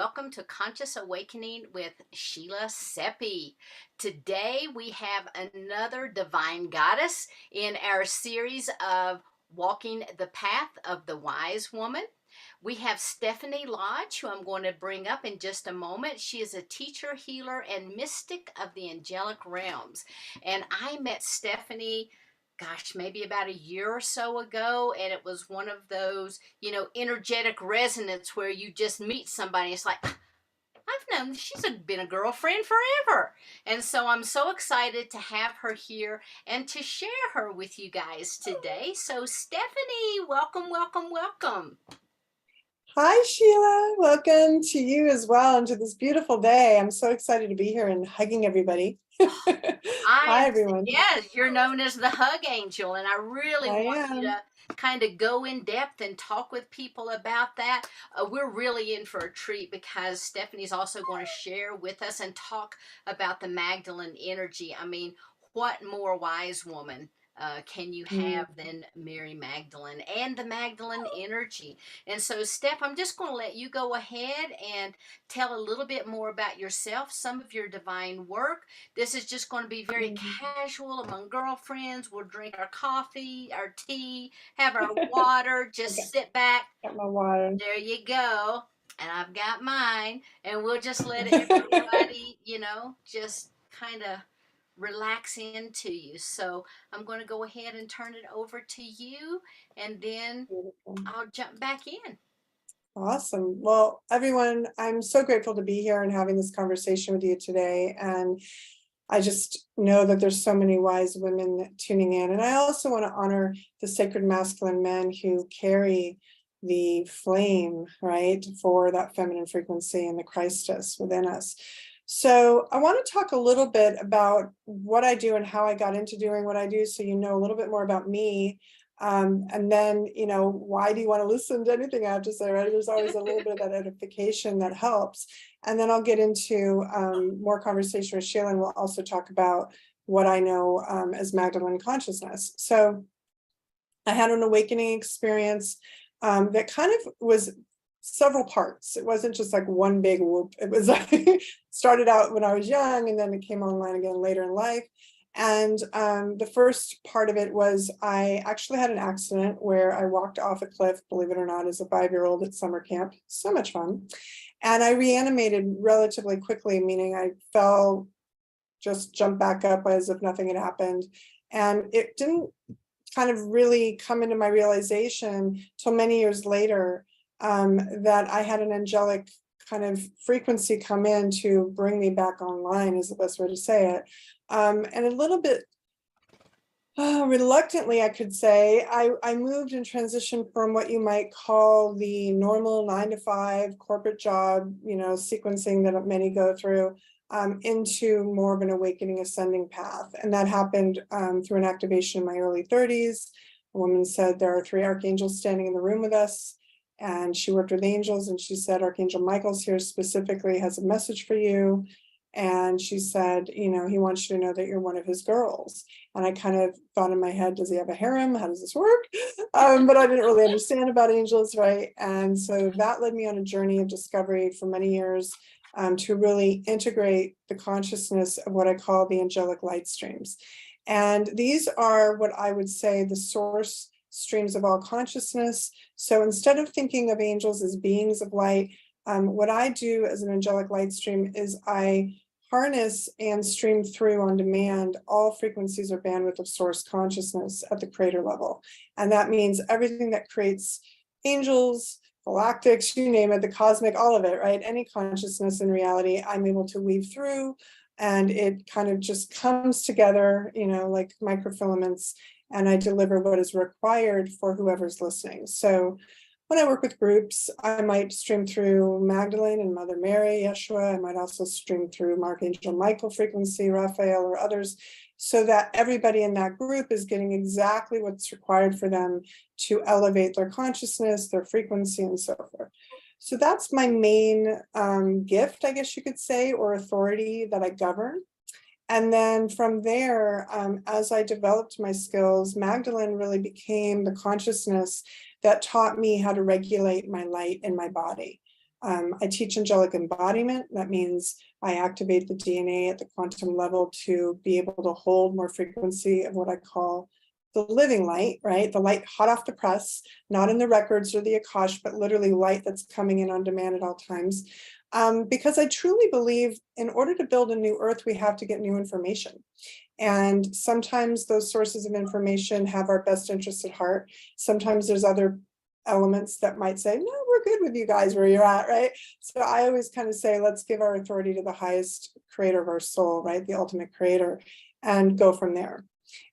welcome to Conscious Awakening with Sheila Seppi. Today we have another divine goddess in our series of Walking the Path of the Wise Woman. We have Stephanie Lodge, who I'm going to bring up in just a moment. She is a teacher, healer, and mystic of the angelic realms. And I met Stephanie, gosh, maybe about a year or so ago, and it was one of those, energetic resonance where you just meet somebody. It's like, I've known been a girlfriend forever. And so I'm so excited to have her here and to share her with you guys today. So, Stephanie, welcome, welcome, welcome. Hi, Sheila. Welcome to you as well and to this beautiful day. I'm so excited to be here and hugging everybody. Hi, everyone. Yes, you're known as the hug angel, and I really I want you am. to kind of go in depth and talk with people about that. We're really in for a treat because Stephanie's also going to share with us and talk about the Magdalene energy. I mean, what more wise woman can you Mm. have than Mary Magdalene and the Magdalene energy? And so, Steph, I'm just going to let you go ahead and tell a little bit more about yourself, some of your divine work. This is just going to be very casual among girlfriends. We'll drink our coffee, our tea, have our water, just Okay, sit back. got my water. There you go. And I've got mine. And we'll just let everybody, just kind of relax into you. So I'm going to go ahead and turn it over to you, and then Beautiful. I'll jump back in. Awesome. Well, everyone, I'm so grateful to be here and having this conversation with you today. And I just know that there's so many wise women tuning in. And I also want to honor the sacred masculine men who carry the flame, right, for that feminine frequency and the Christus within us. So I want to talk a little bit about what I do and how I got into doing what I do, so you know a little bit more about me. And then, why do you want to listen to anything I have to say, right? There's always a little bit of that edification that helps. And then I'll get into more conversation with Sheila, and we'll also talk about what I know as Magdalene consciousness. So I had an awakening experience that kind of was several parts. It wasn't just like one big whoop. It was like started out when I was young, and then it came online again later in life. And the first part of it was I actually had an accident where I walked off a cliff, believe it or not, as a 5-year-old at summer camp. So much fun. And I reanimated relatively quickly, meaning I fell, just jumped back up as if nothing had happened. And it didn't kind of really come into my realization till many years later that I had an angelic kind of frequency come in to bring me back online, is the best way to say it. And a little bit reluctantly, I could say, I moved and transitioned from what you might call the normal 9-to-5 corporate job, sequencing that many go through, into more of an awakening ascending path. And that happened through an activation in my early 30s. A woman said, there are 3 archangels standing in the room with us. And she worked with angels, and she said, Archangel Michael's here specifically, has a message for you. And she said, he wants you to know that you're one of his girls. And I kind of thought in my head, does he have a harem? How does this work? But I didn't really understand about angels, right? And so that led me on a journey of discovery for many years, to really integrate the consciousness of what I call the angelic light streams. And these are what I would say the source streams of all consciousness. So instead of thinking of angels as beings of light, what I do as an angelic light stream is I harness and stream through on demand all frequencies or bandwidth of source consciousness at the creator level. And that means everything that creates angels, galactics, you name it, the cosmic, all of it, right? Any consciousness in reality, I'm able to weave through, and it kind of just comes together, like microfilaments, and I deliver what is required for whoever's listening. So when I work with groups, I might stream through Magdalene and Mother Mary, Yeshua. I might also stream through Archangel Michael frequency, Raphael, or others, so that everybody in that group is getting exactly what's required for them to elevate their consciousness, their frequency, and so forth. So that's my main gift, I guess you could say, or authority that I govern. And then from there, as I developed my skills, Magdalene really became the consciousness that taught me how to regulate my light in my body. I teach angelic embodiment. That means I activate the DNA at the quantum level to be able to hold more frequency of what I call the living light, right? The light hot off the press, not in the records or the Akash, but literally light that's coming in on demand at all times. Because I truly believe in order to build a new earth, we have to get new information. And sometimes those sources of information have our best interests at heart. Sometimes there's other elements that might say, no, we're good with you guys where you're at, right? So I always kind of say, let's give our authority to the highest creator of our soul, right? The ultimate creator, and go from there.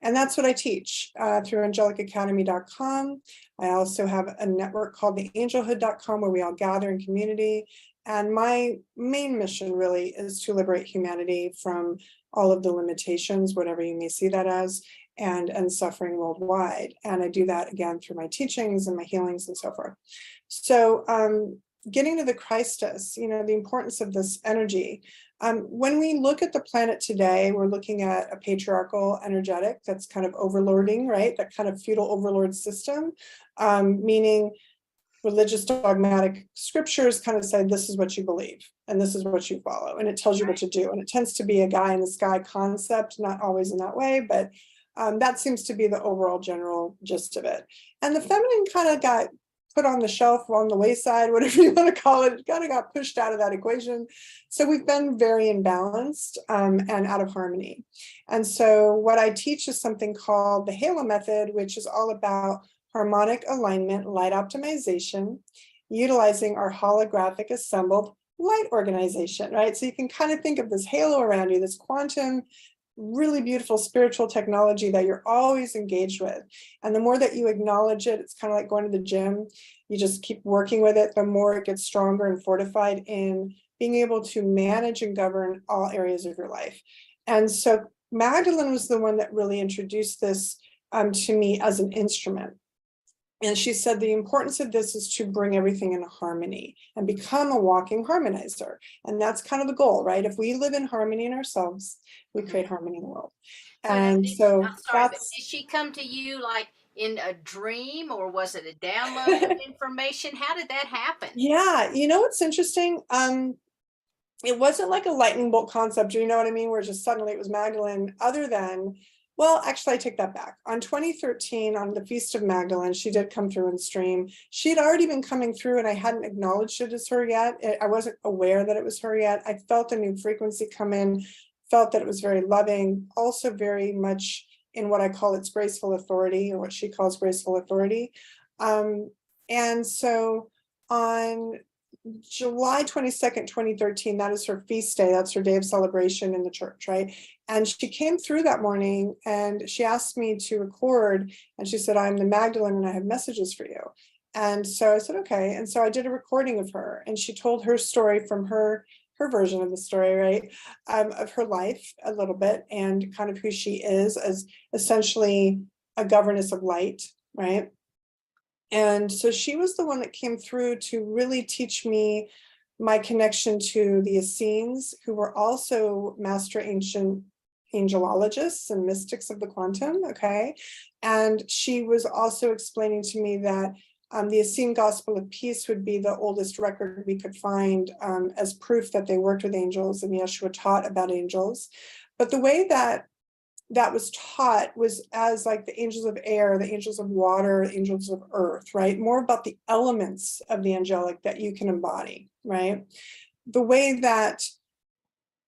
And that's what I teach through angelicacademy.com. I also have a network called the angelhood.com where we all gather in community. And my main mission really is to liberate humanity from all of the limitations, whatever you may see that as, and suffering worldwide. And I do that again through my teachings and my healings and so forth. So getting to the Christus, the importance of this energy. When we look at the planet today, we're looking at a patriarchal energetic that's kind of overlording, right? That kind of feudal overlord system, meaning religious dogmatic scriptures kind of say, this is what you believe and this is what you follow, and it tells you what to do. And it tends to be a guy in the sky concept, not always in that way, but that seems to be the overall general gist of it. And the feminine kind of got put on the shelf, on the wayside, whatever you want to call it, kind of got pushed out of that equation. So we've been very imbalanced and out of harmony. And so what I teach is something called the Halo method, which is all about harmonic alignment, light optimization, utilizing our holographic assembled light organization, right? So you can kind of think of this halo around you, this quantum, really beautiful spiritual technology that you're always engaged with. And the more that you acknowledge it, it's kind of like going to the gym. You just keep working with it, the more it gets stronger and fortified in being able to manage and govern all areas of your life. And so Magdalene was the one that really introduced this to me as an instrument. And she said the importance of this is to bring everything into harmony and become a walking harmonizer. And that's kind of the goal, right? If we live in harmony in ourselves, we create harmony in the world. And so I'm sorry, but that's, did she come to you like in a dream, or was it a download of information? How did that happen? yeah, what's interesting? It wasn't like a lightning bolt concept, you know what I mean? Where just suddenly it was Magdalene, other than, well, actually, I take that back. On 2013, on the Feast of Magdalene, she did come through and stream. She had already been coming through and I hadn't acknowledged it as her yet. I wasn't aware that it was her yet. I felt a new frequency come in, felt that it was very loving, also very much in what I call its graceful authority, or what she calls graceful authority. And so on July 22nd, 2013, that is her feast day. That's her day of celebration in the church, right? And she came through that morning and she asked me to record. And she said, I'm the Magdalene and I have messages for you. And so I said, okay. And so I did a recording of her and she told her story from her version of the story, right? Of her life a little bit and kind of who she is as essentially a governess of light, right? And so she was the one that came through to really teach me my connection to the Essenes, who were also master ancient angelologists and mystics of the quantum, okay? And she was also explaining to me that the Essene Gospel of Peace would be the oldest record we could find as proof that they worked with angels and Yeshua taught about angels. But the way that was taught was as like the angels of air, the angels of water, the angels of earth, right? More about the elements of the angelic that you can embody, right? The way that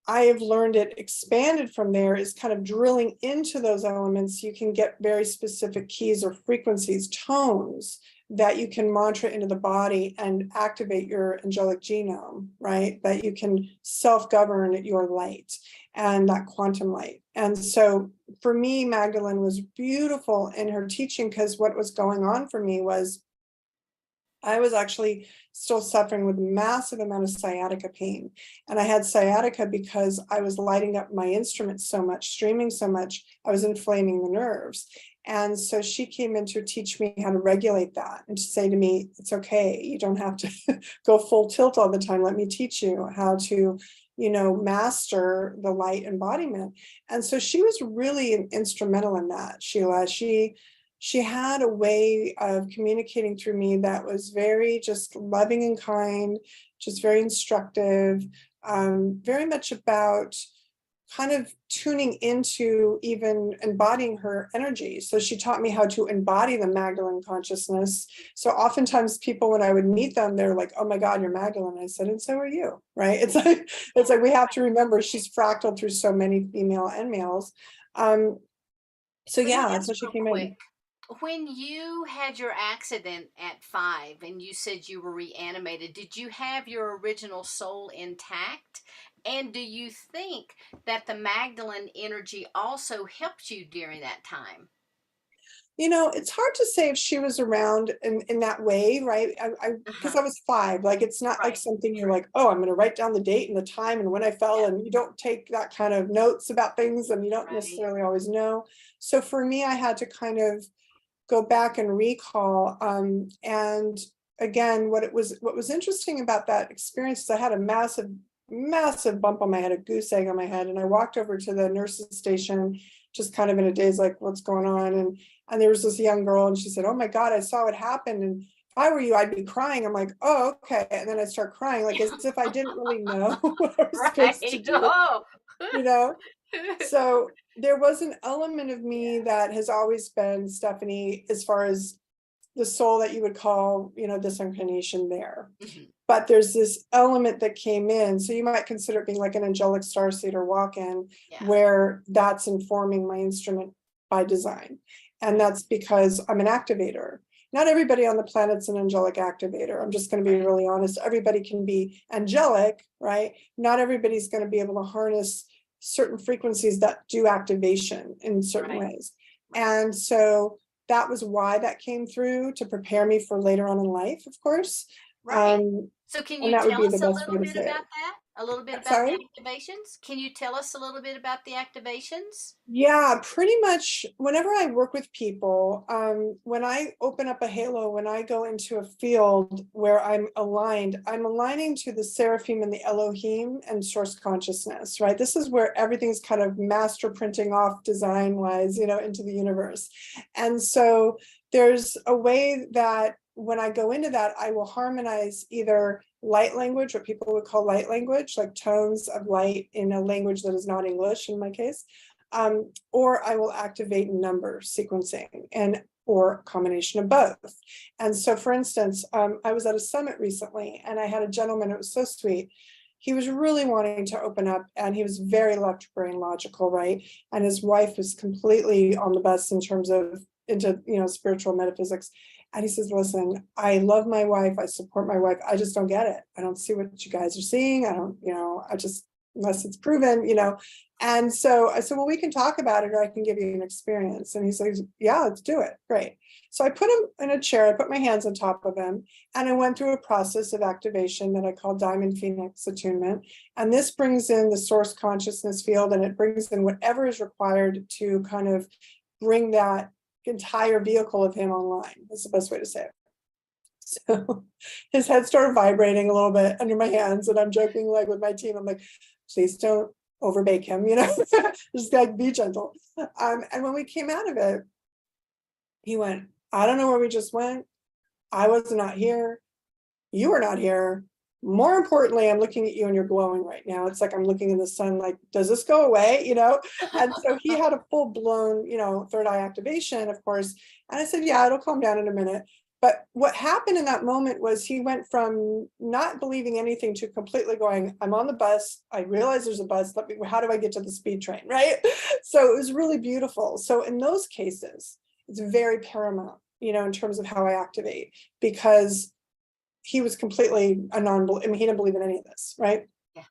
I have learned it expanded from there is kind of drilling into those elements. You can get very specific keys or frequencies, tones that you can mantra into the body and activate your angelic genome, right? That you can self-govern your light and that quantum light. And so for me, Magdalene was beautiful in her teaching because what was going on for me was I was actually still suffering with massive amount of sciatica pain. And I had sciatica because I was lighting up my instrument so much, streaming so much, I was inflaming the nerves. And so she came in to teach me how to regulate that and to say to me, it's okay, you don't have to go full tilt all the time. Let me teach you how to, master the light embodiment. And so she was really instrumental in that, Sheila. She she had a way of communicating through me that was very just loving and kind, just very instructive, very much about kind of tuning into even embodying her energy. So she taught me how to embody the Magdalene consciousness. So oftentimes people, when I would meet them, they're like, oh my God, you're Magdalene. I said, and so are you, right? It's like we have to remember she's fractaled through so many female and males. So Let me yeah, that's ask how she real came quick. in. When you had your accident at 5 and you said you were reanimated, did you have your original soul intact? And do you think that the Magdalene energy also helped you during that time? It's hard to say if she was around in that way, right? Because Uh-huh. I was 5. Like, it's not like Right. something you're True. like, oh, I'm going to write down the date and the time and when I fell, Yeah. and you don't take that kind of notes about things, and you don't Right. necessarily always know. So for me, I had to kind of go back and recall. And again, what was interesting about that experience is I had a massive bump on my head, a goose egg on my head, and I walked over to the nurse's station, just kind of in a daze, like, what's going on? And there was this young girl, and she said, oh my God, I saw what happened, and if I were you, I'd be crying. I'm like, oh, okay. And then I start crying, like as if I didn't really know what I was supposed to Right. do, Oh. you know? So there was an element of me Yeah. that has always been, Stephanie, as far as the soul that you would call, this incarnation there. Mhm. But there's this element that came in. So you might consider it being like an angelic starseed or walk-in, Yeah. where that's informing my instrument by design. And Right. that's because I'm an activator. Not everybody on the planet's an angelic activator. I'm just going to be Right. really honest. Everybody can be angelic, right? Not everybody's going to be able to harness certain frequencies that do activation in certain Right. ways. Right. And so that was why that came through, to prepare me for later on in life, of course. Right. Um, So can and you that would tell be the us a best way little to bit say it. about that? A little bit I'm about the sorry. activations? Can you tell us a little bit about the activations? Yeah, pretty much whenever I work with people, when I open up a halo, when I go into a field where I'm aligning to the seraphim and the Elohim and source consciousness, right? This is where everything's kind of master printing off design wise, into the universe. And so there's a way that when I go into that, I will harmonize either light language, what people would call light language, like tones of light in a language that is not English in my case, or I will activate number sequencing, and or a combination of both. And so, for instance, I was at a summit recently, and I had a gentleman. It was so sweet. He was really wanting to open up, and he was very left brain logical, right? And his wife was completely on the bus in terms of into spiritual metaphysics. And he says, listen, I love my wife, I support my wife, I just don't get it. I don't see what you guys are seeing. I don't, I just, unless it's proven. And so I said, well, we can talk about it, or I can give you an experience. And he says, yeah, let's do it. Great. So I put him in a chair, I put my hands on top of him, and I went through a process of activation that I call Diamond Phoenix attunement. And this brings in the source consciousness field, and it brings in whatever is required to kind of bring that entire vehicle of him online. That's the best way to say it. So his head started vibrating a little bit under my hands, and I'm joking like with my team, I'm like, please don't overbake him, just like be gentle. And when we came out of it, he went, I don't know where we just went. I was not here. You were not here. More importantly, I'm looking at you and you're glowing right now. It's like I'm looking in the sun, like, does this go away? And so he had a full blown, third eye activation, of course. And I said, yeah, it'll calm down in a minute. But what happened in that moment was he went from not believing anything to completely going, I'm on the bus. I realize there's a bus. How do I get to the speed train? Right. So it was really beautiful. So in those cases, it's very paramount, in terms of how I activate, because he was completely a non-believer. I mean, he didn't believe in any of this, right? Yeah.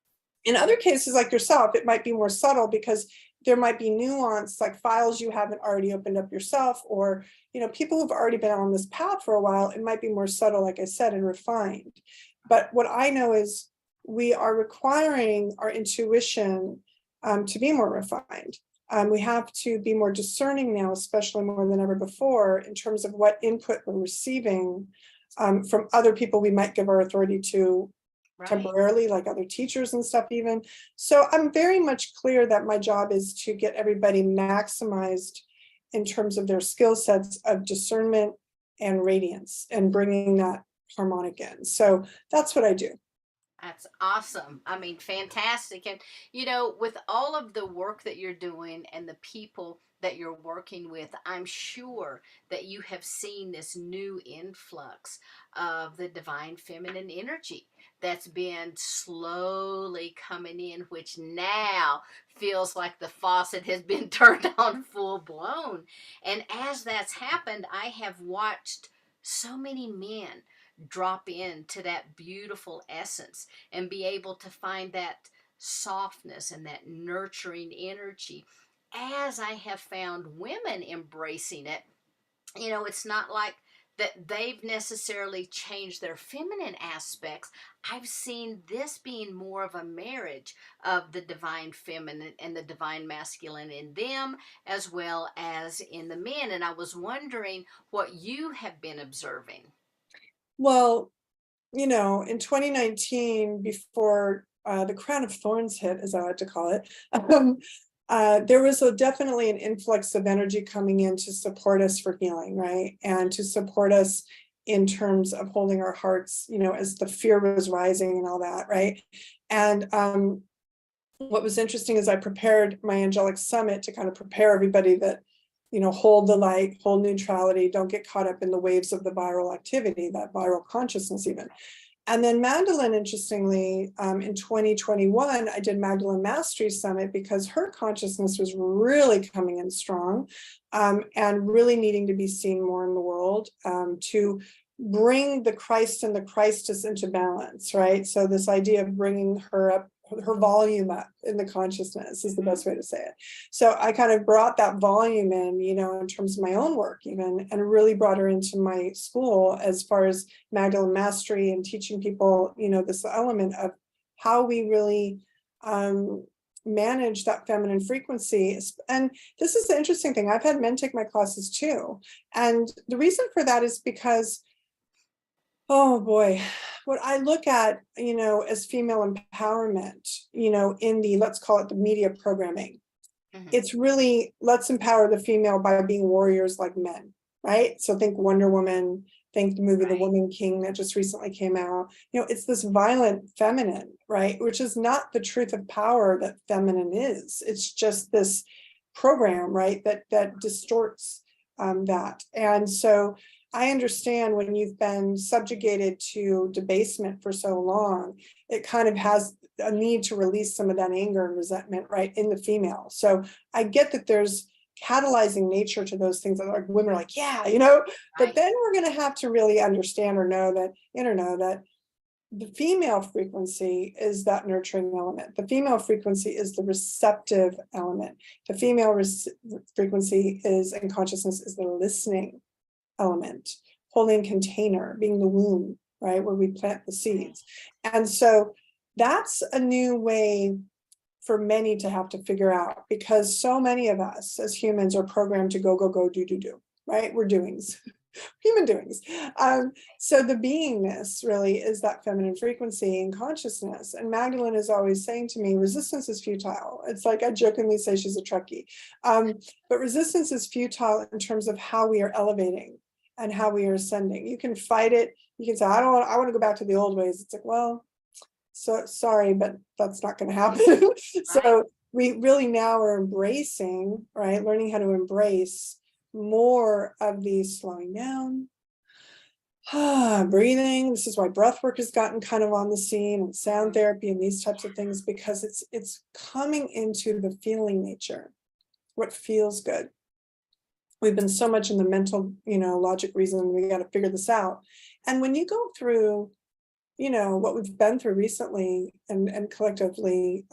In other cases, like yourself, it might be more subtle, because there might be nuance, like files you haven't already opened up yourself, or people who've already been on this path for a while. It might be more subtle, like I said, and refined. But what I know is we are requiring our intuition to be more refined. We have to be more discerning now, especially more than ever before, in terms of what input we're receiving from other people we might give our authority to Right. temporarily, like other teachers and stuff even. So I'm very much clear that my job is to get everybody maximized in terms of their skill sets of discernment and radiance and bringing that harmonic in. So that's what I do. That's awesome. I mean, fantastic. And, with all of the work that you're doing and the people that you're working with, I'm sure that you have seen this new influx of the divine feminine energy that's been slowly coming in, which now feels like the faucet has been turned on full blown. And as that's happened, I have watched so many men drop into that beautiful essence and be able to find that softness and that nurturing energy. As I have found women embracing it, it's not like that they've necessarily changed their feminine aspects. I've seen this being more of a marriage of the divine feminine and the divine masculine in them, as well as in the men. And I was wondering what you have been observing. Well, in 2019, before the crown of thorns hit, as I like to call it, there was definitely an influx of energy coming in to support us for healing, right? And to support us in terms of holding our hearts, as the fear was rising and all that, right? And what was interesting is I prepared my angelic summit to kind of prepare everybody that, hold the light, hold neutrality, don't get caught up in the waves of the viral activity, that viral consciousness even. And then Magdalene, interestingly, in 2021, I did Magdalene Mastery Summit because her consciousness was really coming in strong, and really needing to be seen more in the world, to bring the Christ and the Christess into balance, right? So this idea of bringing her up, her volume up in the consciousness is the best way to say it. So I kind of brought that volume in, in terms of my own work even, and really brought her into my school as far as Magdalene Mastery and teaching people, this element of how we really manage that feminine frequency. And this is the interesting thing. I've had men take my classes too. And the reason for that is because, oh boy, what I look at, as female empowerment, in the, let's call it the media programming, Mhm. it's really, let's empower the female by being warriors like men, right? So think Wonder Woman, think the movie The Right. Woman King that just recently came out. It's this violent feminine, right? Which is not the truth of power that feminine is. It's just this program, right? That distorts that. And so I understand when you've been subjugated to debasement for so long, it kind of has a need to release some of that anger and resentment, right, in the female. So I get that there's catalyzing nature to those things that like women are like, yeah, but Right. then we're going to have to really understand or know that, that the female frequency is that nurturing element. The female frequency is the receptive element. The female frequency is, and consciousness is the listening element, holding container, being the womb, right, where we plant the seeds. And so that's a new way for many to have to figure out, because so many of us as humans are programmed to go, go, go, do, do, do, right? We're doings, human doings. So the beingness really is that feminine frequency and consciousness. And Magdalene is always saying to me, resistance is futile. It's like I jokingly say she's a Trekkie. But resistance is futile in terms of how we are elevating and how we are ascending. You can fight it. You can say, I want to go back to the old ways. It's like, well, so sorry, but that's not going to happen. Right. So we really now are embracing, right? Learning how to embrace more of these slowing down, breathing. This is why breath work has gotten kind of on the scene, and sound therapy and these types of things, because it's coming into the feeling nature, what feels good. We've been so much in the mental, logic reason, we got to figure this out. And when you go through, what we've been through recently and collectively,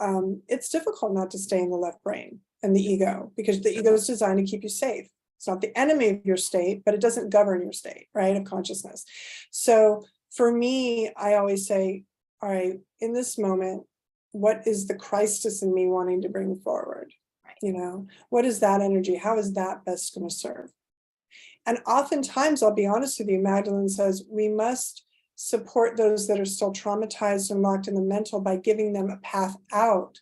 it's difficult not to stay in the left brain and the ego, because the ego is designed to keep you safe. It's not the enemy of your state, but it doesn't govern your state, right, of consciousness. So for me, I always say, all right, in this moment, what is the Christus in me wanting to bring forward? What is that energy? How is that best going to serve? And oftentimes, I'll be honest with you, Magdalene says, we must support those that are still traumatized and locked in the mental by giving them a path out.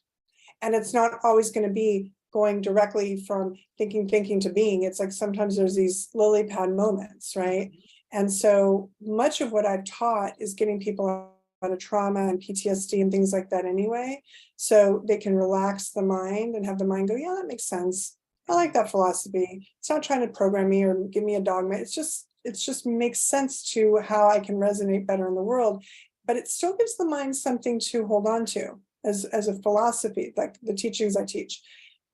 And it's not always going to be going directly from thinking to being. It's like sometimes there's these lily pad moments, right? Mhm. And so much of what I've taught is getting people out of trauma and PTSD and things like that anyway, so they can relax the mind and have the mind go, yeah, that makes sense. I like Mhm. that philosophy. It's not trying to program me or give me a dogma. It's just makes sense to how I can resonate better in the world, but it still gives the mind something to hold on to as a philosophy, like the teachings I teach.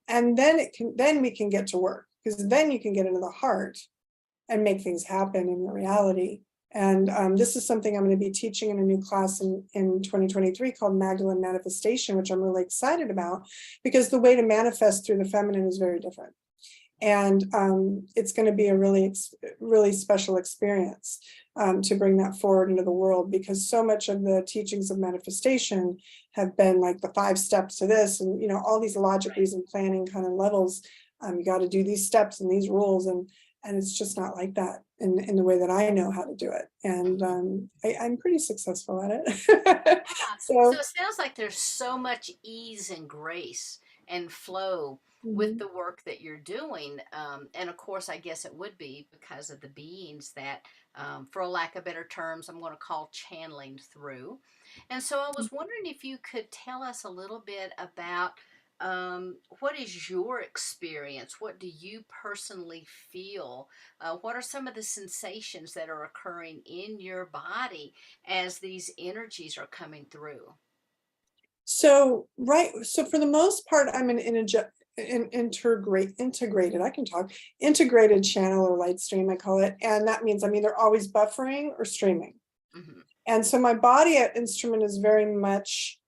And then we can get to work, because then you can get into the heart and make things happen in the reality. And this is something I'm going to be teaching in a new class in 2023 called Magdalene Manifestation, which I'm really excited about, because the way to manifest through the feminine is very different. And it's going to be a really special experience to bring that forward into the world, because so much of the teachings of manifestation have been like the 5 steps to this, and all these logic, Right. reason, planning kind of levels. You got to do these steps and these rules, and it's just not like that in the way that I know how to do it. And Mhm. I'm pretty successful at it. Yeah. So So it sounds like there's so much ease and grace and flow with mhm. the work that you're doing. And of course, I guess it would be because of the beings that, for a lack of better terms, I'm going to call channeling through. And so I was wondering if you could tell us a little bit about, what is your experience? What do you personally feel? What are some of the sensations that are occurring in your body as these energies are coming through? So right, so for the most part, I'm integrated. I can talk integrated channel or light stream, I call it, and that means I'm either always buffering or streaming. Hmm. And so my body at instrument is very much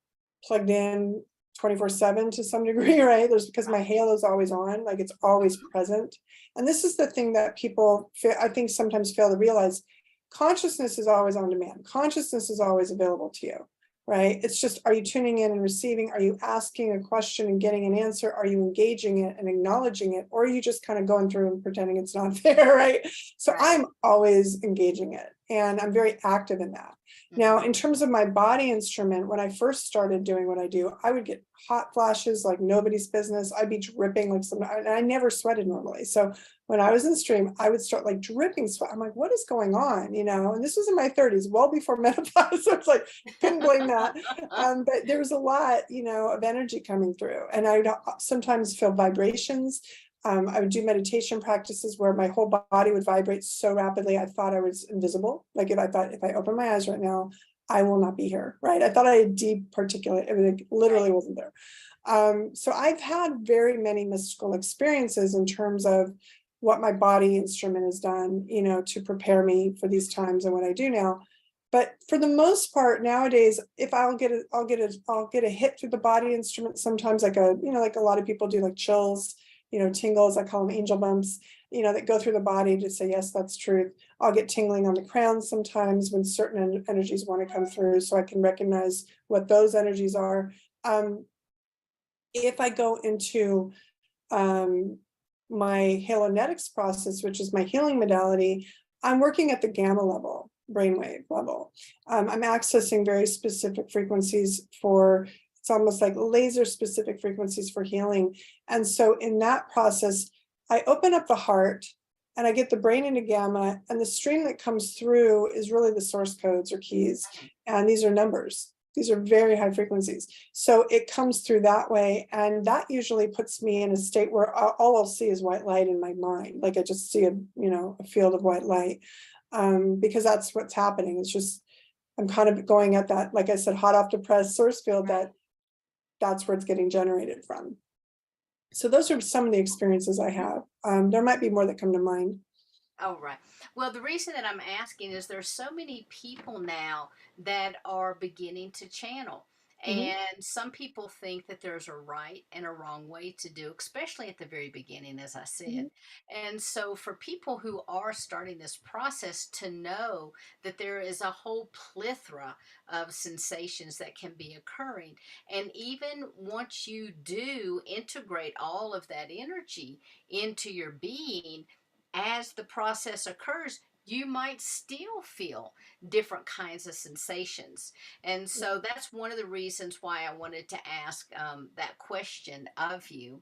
plugged in 24/7 to some degree, right? There's because my Right. halo is always on, like it's always Hmm. present. And this is the thing that people I think sometimes fail to realize. Consciousness is always on demand. Consciousness is always available to you, right? It's just, are you tuning in and receiving? Are you asking a question and getting an answer? Are you engaging it and acknowledging it? Or are you just kind of going through and pretending it's not there, right? So Right. I'm always engaging it, and I'm very active in that. Now, Hmm. in terms of my body instrument, when I first started doing what I do, I would get hot flashes like nobody's business. I'd be dripping like some, and I never sweated normally. So when I was in stream, I would start like dripping sweat. I'm like, what is going on? And this was in my 30s, well before menopause. So it's like, couldn't blame that. But there was a lot, of energy coming through. And I would sometimes feel vibrations. I would do meditation practices where my whole body would vibrate so rapidly I thought I was invisible. Like if I open my eyes right now, I will not be here, right? I thought I had deep particulate, it literally Right. wasn't there. So I've had very many mystical experiences in terms of what my body instrument has done, to prepare me for these times and what I do now. But for the most part nowadays, if I'll get a hit through the body instrument sometimes, like like a lot of people do, like chills, tingles, I call them angel bumps, that go through the body to say, yes, that's truth. I'll get tingling on the crown sometimes when certain energies want to come through, so I can recognize what those energies are. Um, if I go into um, my halonetics process, which is my healing modality, I'm working at the gamma level, brainwave level. I'm accessing very specific frequencies for, it's almost like laser specific frequencies for healing. And so in that process, I open up the heart and I get the brain into gamma, and the stream that comes through is really the source codes or keys. And these are numbers. These are very high frequencies. So it comes through that way. And that usually puts me in a state where all I'll see is white light in my mind. Like I just see a field of white light, because that's what's happening. It's just, I'm kind of going at that, like I said, hot off the press source field, Right. that's where it's getting generated from. So those are some of the experiences I have. There might be more that come to mind. Oh, right. Well, the reason that I'm asking is there's so many people now that are beginning to channel. Mhm, And some people think that there's a right and a wrong way to do, especially at the very beginning, as I said. mhm, And so, for people who are starting this process to know that there is a whole plethora of sensations that can be occurring. And even once you do integrate all of that energy into your being, as the process occurs, you might still feel different kinds of sensations. And yeah, so that's one of the reasons why I wanted to ask that question of you.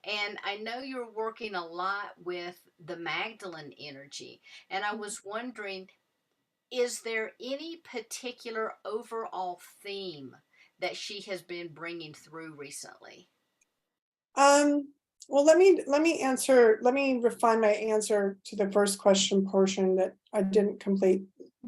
And I know you're working a lot with the Magdalene energy. And I was wondering, is there any particular overall theme that she has been bringing through recently? Um, well, let me refine my answer to the first question portion that I didn't complete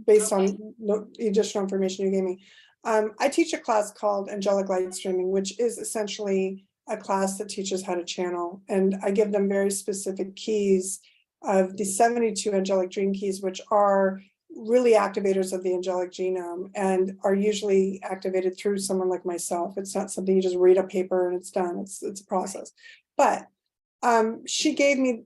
based Okay. on the additional information you gave me. I teach a class called Angelic Light Streaming, which is essentially a class that teaches how to channel, and I give them very specific keys of the 72 angelic dream keys, which are really activators of the angelic genome and are usually activated through someone like myself. It's not something you just read a paper and it's done. It's a Right. process. But she gave me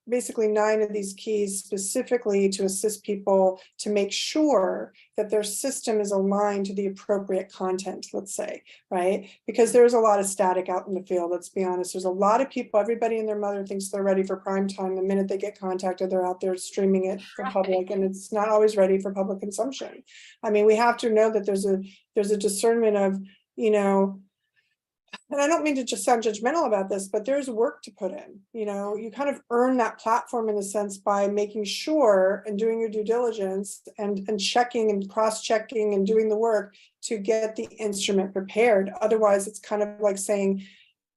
basically nine of these keys specifically to assist people to make sure that their system is aligned to the appropriate content, let's say, right? Because Mm. there's a lot of static out in the field, let's be honest. There's a lot of people, everybody and their mother thinks they're ready for prime time. The minute they get contacted, they're out there streaming it for Right. public, and it's not always ready for public consumption. I mean, we have to know that there's a discernment of, you know, and I don't mean to just sound judgmental about this, but there's work to put in. You know, you kind of earn that platform in a sense by making sure and doing your due diligence and checking and cross-checking and doing the work to get the instrument prepared. Otherwise, it's kind of like saying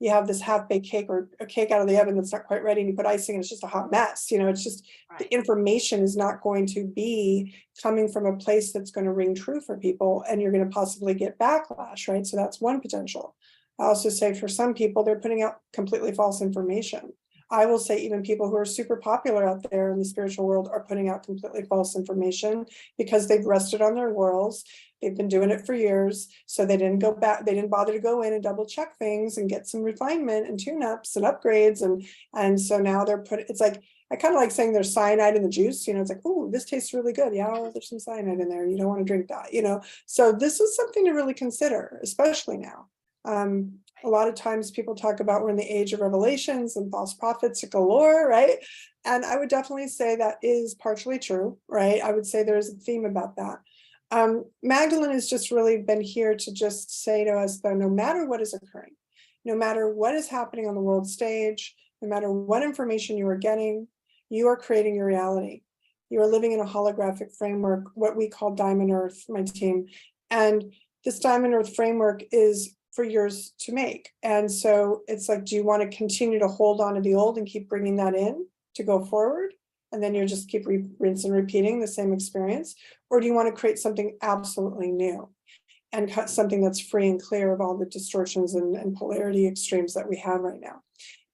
you have this half-baked cake or a cake out of the oven that's not quite ready and you put icing and it's just a hot mess. You know, it's just the Right. information is not going to be coming from a place that's going to ring true for people, and you're going to possibly get backlash, right? So that's one potential. I also say for some people, they're putting out completely false information. I will say even people who are super popular out there in the spiritual world are putting out completely false information because they've rested on their laurels. They've been doing it for years. So they didn't go back, they didn't bother to go in and double check things and get some refinement and tune-ups and upgrades. And so now they're it's like, I kind of like saying there's cyanide in the juice, you know, it's like, oh, this tastes really good. Yeah, well, there's some cyanide in there. You don't want to drink that, you know? So this is something to really consider, especially now. A lot of times people talk about we're in the age of revelations and false prophets galore, right? And I would definitely say that is partially true, right? I would say there's a theme about that. Magdalene has just really been here to just say to us, though, no matter what is occurring, no matter what is happening on the world stage, no matter what information you are getting, you are creating your reality. You are living in a holographic framework, what we call Diamond Earth, my team. And this Diamond Earth framework is for yours to make. And so it's like, do you want to continue to hold on to the old and keep bringing that in to go forward? And then you just keep rinse and repeating the same experience? Or do you want to create something absolutely new and cut something that's free and clear of all the distortions and polarity extremes that we have right now?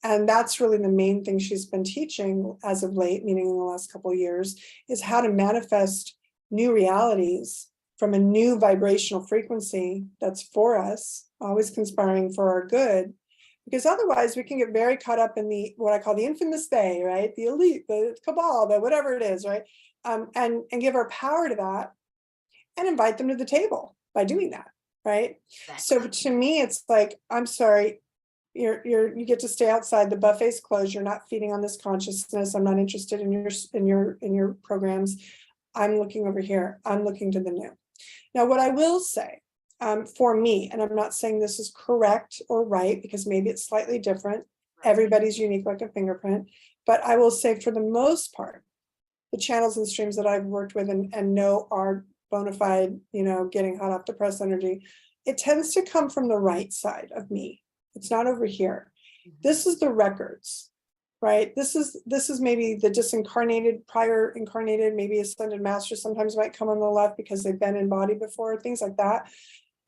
And that's really the main thing she's been teaching as of late, meaning in the last couple of years, is how to manifest new realities from a new vibrational frequency that's for us, always conspiring for our good. Because otherwise we can get very caught up in the what I call the infamous they, right? The elite, the cabal, the whatever it is, right? And give our power to that and invite them to the table by doing that, right? So Exactly. to me, it's like, I'm sorry, you get to stay outside, the buffet's closed, you're not feeding on this consciousness, I'm not interested in your programs, I'm looking over here, I'm looking to the new. Now what I will say, for me, and I'm not saying this is correct or right because maybe it's slightly different, Right. everybody's unique like a fingerprint, but I will say for the most part, the channels and streams that I've worked with and know are bona fide, you know, getting hot off the press energy, it tends to come from the right side of me. It's not over here. Mhm. This is the records, right? This is maybe the disincarnated, prior incarnated, maybe ascended masters sometimes might come on the left because they've been in body before, things like that.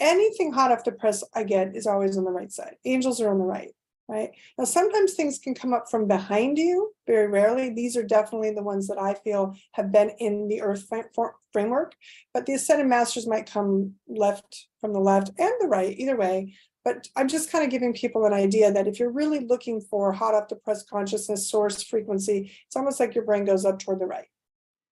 Anything hot off the press I get is always on the right side. Angels are on the right, right? Now, sometimes things can come up from behind you, very rarely. These are definitely the ones that I feel have been in the earth framework, but the ascended masters might come left from the left and the right, either way. But I'm just kind of giving people an idea that if you're really looking for hot off the press consciousness source frequency, it's almost like your brain goes up toward the right.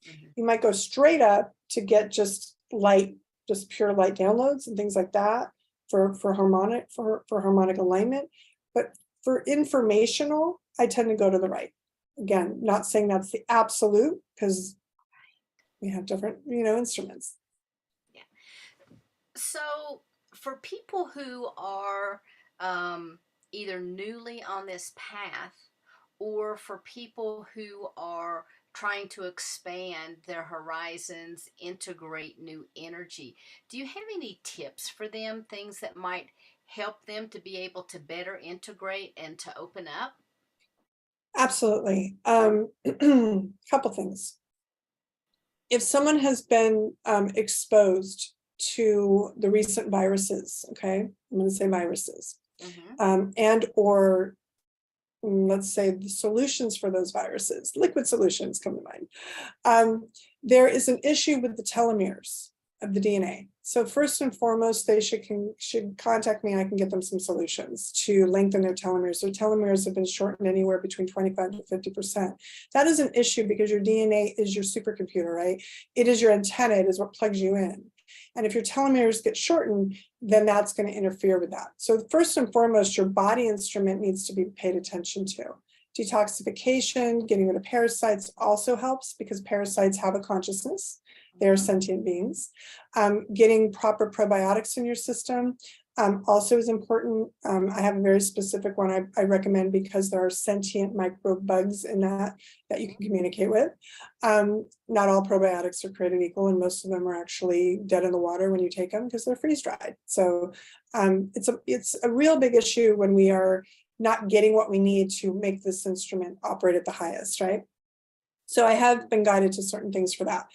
Mhm. You might go straight up to get just light, just pure light downloads and things like that for harmonic alignment. But for informational, I tend to go to the right. Again, not saying that's the absolute because we have different, you know, instruments. Yeah. So, for people who are um, either newly on this path or for people who are trying to expand their horizons, integrate new energy. Do you have any tips for them, things that might help them to be able to better integrate and to open up? Absolutely. Couple things. If someone has been exposed to the recent viruses, okay, I'm going to say viruses, Mm-hmm. and or let's say the solutions for those viruses, liquid solutions come to mind. There is an issue with the telomeres of the DNA. So first and foremost, they should contact me. I can get them some solutions to lengthen their telomeres. Their telomeres have been shortened anywhere between 25 to 50%. That is an issue because your DNA is your supercomputer, right? It is your antenna. It is what plugs you in. And if your telomeres get shortened, then that's going to interfere with that. So first and foremost, your body instrument needs to be paid attention to. Detoxification, getting rid of parasites also helps because parasites have a consciousness. They're sentient beings. Getting proper probiotics in your system also is important. I have a very specific one I recommend because there are sentient microbugs in that you can communicate with. Not all probiotics are created equal, and most of them are actually dead in the water when you take them because they're freeze dried. So it's a real big issue when we are not getting what we need to make this instrument operate at the highest, right? So I have been guided to certain things for that.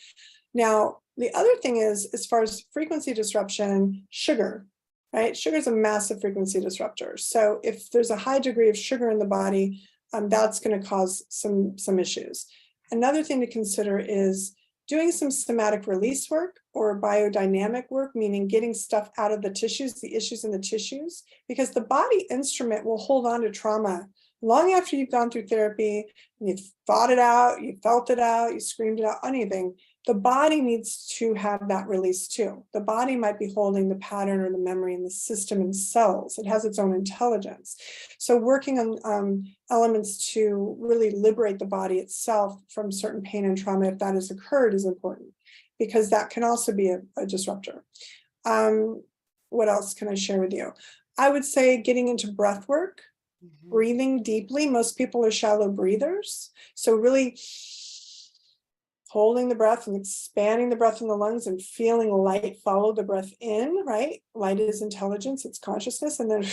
Now, the other thing is, as far as frequency disruption, sugar, right? Sugar is a massive frequency disruptor. So if there's a high degree of sugar in the body, that's going to cause some issues. Another thing to consider is doing some somatic release work or biodynamic work, meaning getting stuff out of the tissues, the issues in the tissues, because the body instrument will hold on to trauma long after you've gone through therapy and you've thought it out, you felt it out, you screamed it out, anything. The body needs to have that release too. The body might be holding the pattern or the memory in the system and cells. It has its own intelligence. So working on elements to really liberate the body itself from certain pain and trauma, if that has occurred, is important because that can also be a disruptor. What else can I share with you? I would say getting into breath work, breathing deeply. Most people are shallow breathers. So really holding the breath and expanding the breath in the lungs and feeling light follow the breath in, right? Light is intelligence, it's consciousness, and then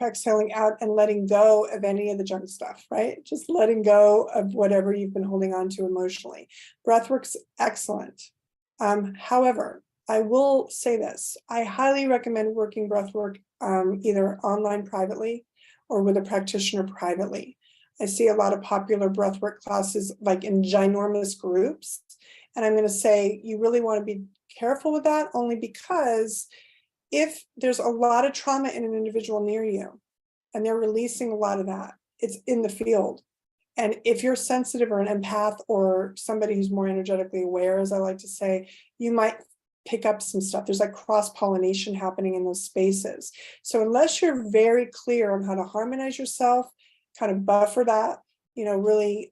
exhaling out and letting go of any of the junk stuff, right? Just letting go of whatever you've been holding on to emotionally. Breath work's excellent. However, I will say this, I highly recommend working breath work either online privately or with a practitioner privately. I see a lot of popular breathwork classes like in ginormous groups. And I'm going to say you really want to be careful with that only because if there's a lot of trauma in an individual near you and they're releasing a lot of that, it's in the field. And if you're sensitive or an empath or somebody who's more energetically aware, as I like to say, you might pick up some stuff. There's like cross-pollination happening in those spaces. So unless you're very clear on how to harmonize yourself, kind of buffer that, really